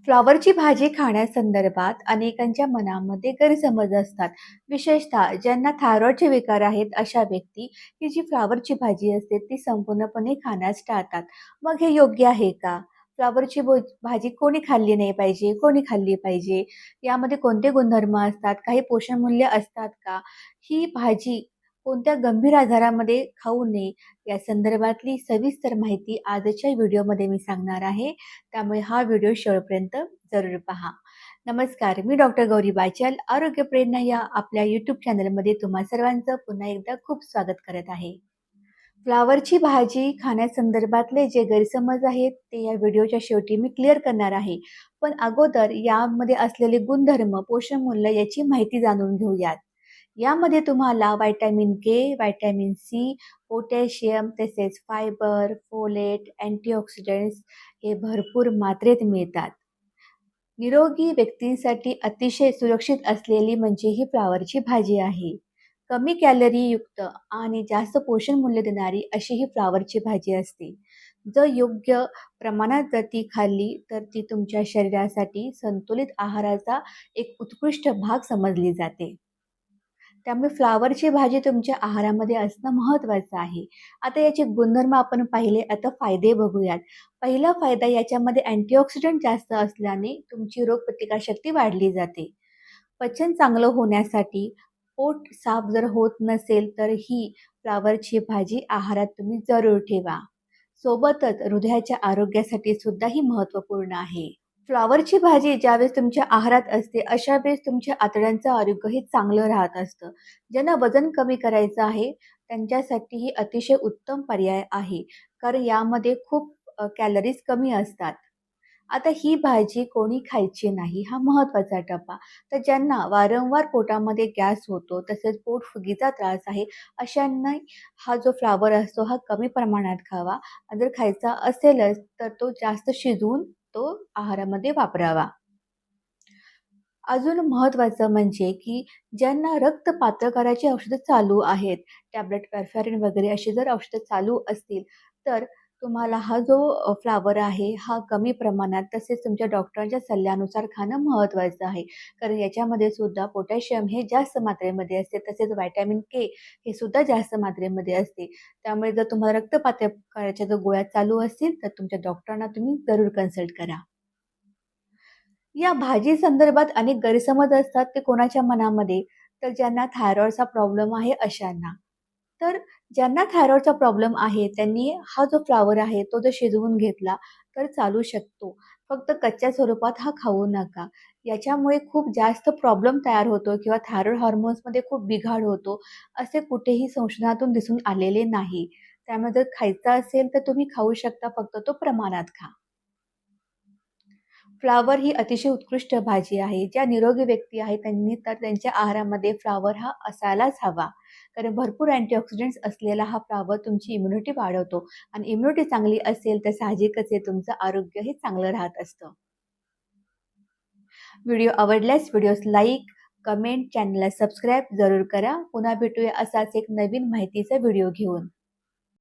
फ्लॉवरची भाजी खाण्यासंदर्भात अनेकांच्या मनामध्ये गैरसमज असतात. विशेषतः ज्यांना थायरॉइडचे विकार आहेत अशा व्यक्ती ही जी फ्लॉवरची भाजी असते ती संपूर्णपणे खाण्यास टाळतात. मग हे योग्य आहे का? फ्लॉवरची भाजी कोणी खाल्ली नाही पाहिजे, कोणी खाल्ली पाहिजे? यामध्ये कोणते गुणधर्म असतात? काही पोषणमूल्य असतात का? ही भाजी कोणत्या गंभीर आजारामध्ये खाऊ नये या संदर्भातली सविस्तर माहिती आजच्या व्हिडिओमध्ये मी सांगणार आहे. त्यामुळे हा व्हिडिओ शेवटपर्यंत जरूर पहा. नमस्कार, मी डॉक्टर गौरी बाचल, आरोग्य प्रेरणा या आपल्या यूट्यूब चॅनलमध्ये तुम्हा सर्वांचं पुन्हा एकदा खूप स्वागत करत आहे. फ्लॉवरची भाजी खाण्यासंदर्भातले जे गैरसमज आहेत ते या व्हिडिओच्या शेवटी मी क्लिअर करणार आहे. पण अगोदर यामध्ये असलेले गुणधर्म, पोषणमूल्य याची माहिती जाणून घेऊयात. यामध्ये तुम्हाला vitamin K, vitamin C, potassium तसेच फायबर, फोलेट, अँटीऑक्सिडंट्स हे भरपूर मात्रेत मिळतात. निरोगी व्यक्तींसाठी अतिशय सुरक्षित असलेली म्हणजे ही फ्लॉवरची भाजी आहे. कमी कॅलरी युक्त आणि जास्त पोषण मूल्य देणारी अशी ही फ्लॉवरची भाजी असते. जर योग्य प्रमाणात जर ती खाल्ली तर ती तुमच्या शरीरासाठी संतुलित आहाराचा एक उत्कृष्ट भाग समजली जाते. त्यामुळे फ्लॉवरची भाजी तुमच्या आहारामध्ये असणं महत्त्वाचं आहे. आता याचे गुणधर्म आपण पाहिले, आता फायदे बघूयात. पहिला फायदा याच्यामध्ये अँटीऑक्सिडंट जास्त असल्याने तुमची रोगप्रतिकारशक्ती वाढली जाते. पचन चांगलं होण्यासाठी पोट साफ जर होत नसेल तर ही फ्लॉवरची भाजी आहारात तुम्ही जरूर ठेवा. सोबतच हृदयाच्या आरोग्यासाठी सुद्धा ही महत्त्वपूर्ण आहे. फ्लॉवरची भाजी ज्यावेळेस तुमच्या आहारात असते, अशा वेळेस तुमच्या आतड्यांचं आरोग्य हे चांगलं राहत असतं. ज्यांना वजन कमी करायचं आहे, त्यांच्यासाठी ही अतिशय उत्तम पर्याय आहे. कारण यामध्ये खूप कॅलरीज कमी असतात. आता ही भाजी कोणी खायची नाही, हा महत्त्वाचा टप्पा. तर ज्यांना वारंवार पोटामध्ये गॅस होतो, तसेच पोटफुगीचा त्रास आहे, अशांना हा जो फ्लॉवर असतो, हा कमी प्रमाणात खावा. जर खायचा असेलच, तर तो जास्त शिजवून तो आहारामध्ये वापरावा. अजून महत्त्वाचं म्हणजे की ज्यांना रक्त पातळ करायची औषधं चालू आहेत, टॅबलेट वॉरफॅरिन वगैरे अशी जर औषधं चालू असतील, तर तुम्हाला हा जो फ्लॉवर आहे, हा कमी प्रमाणात तसेच तुमच्या डॉक्टरांच्या सल्ल्यानुसार खाणं महत्त्वाचं आहे. कारण याच्यामध्ये सुद्धा पोटॅशियम हे जास्त मात्रेमध्ये असते, तसेच व्हिटॅमिन के हे सुद्धा जास्त मात्रेमध्ये असते. त्यामुळे जर तुम्हाला रक्त पातळ करायच्या जर गोळ्या चालू असतील, तर तुमच्या डॉक्टरांना तुम्ही जरूर कन्सल्ट करा. या भाजी संदर्भात अनेक गैरसमज असतात ते कोणाच्या मनामध्ये, तर ज्यांना थायरॉइडचा प्रॉब्लेम आहे अशांना. तर ज्यांना थायरॉइडचा प्रॉब्लेम आहे त्यांनी हा जो फ्लॉवर आहे तो जर शिजवून घेतला तर चालू शकतो. फक्त कच्च्या स्वरूपात हा खाऊ नका. याच्यामुळे खूप जास्त प्रॉब्लेम तयार होतो किंवा थायरॉइड हार्मोन्समध्ये खूप बिघाड होतो, असे कुठेही संशोधनातून दिसून आलेले नाही. त्यामुळे जर खायचा असेल तर तुम्ही खाऊ शकता, फक्त तो प्रमाणात खा. फ्लॉवर ही अतिशय उत्कृष्ट भाजी आहे. ज्या निरोगी व्यक्ती आहेत त्यांनी तर त्यांच्या आहारामध्ये फ्लॉवर हा असायलाच हवा. कारण भरपूर अँटीऑक्सिडंट्स असलेला हा फ्लॉवर तुमची इम्युनिटी वाढवतो आणि इम्युनिटी चांगली असेल तर साहजिकच आहे तुमचं आरोग्यही चांगलं राहत असतं. व्हिडिओ आवडल्यास व्हिडिओस लाईक, कमेंट, चॅनलला सबस्क्राईब जरूर करा. पुन्हा भेटूया असाच एक नवीन माहितीचा व्हिडिओ घेऊन.